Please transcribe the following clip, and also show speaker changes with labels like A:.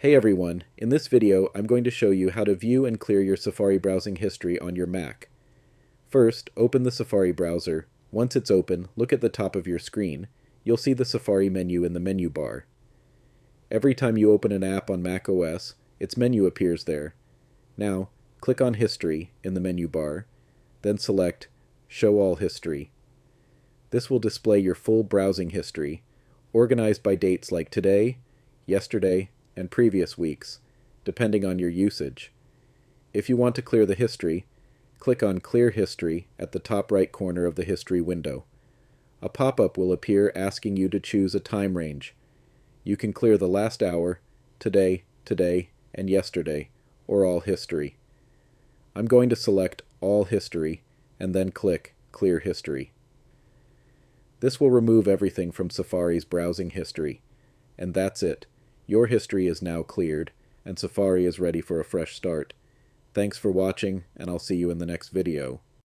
A: Hey everyone, in this video I'm going to show you how to view and clear your Safari browsing history on your Mac. First, open the Safari browser. Once it's open, look at the top of your screen. You'll see the Safari menu in the menu bar. Every time you open an app on Mac OS, its menu appears there. Now, click on History in the menu bar, then select Show All History. This will display your full browsing history, organized by dates like today, yesterday, and previous weeks, depending on your usage. If you want to clear the history, click on Clear History at the top right corner of the history window. A pop-up will appear asking you to choose a time range. You can clear the last hour, today, and yesterday, or all history. I'm going to select All History and then click Clear History. This will remove everything from Safari's browsing history. And that's it. Your history is now cleared, and Safari is ready for a fresh start. Thanks for watching, and I'll see you in the next video.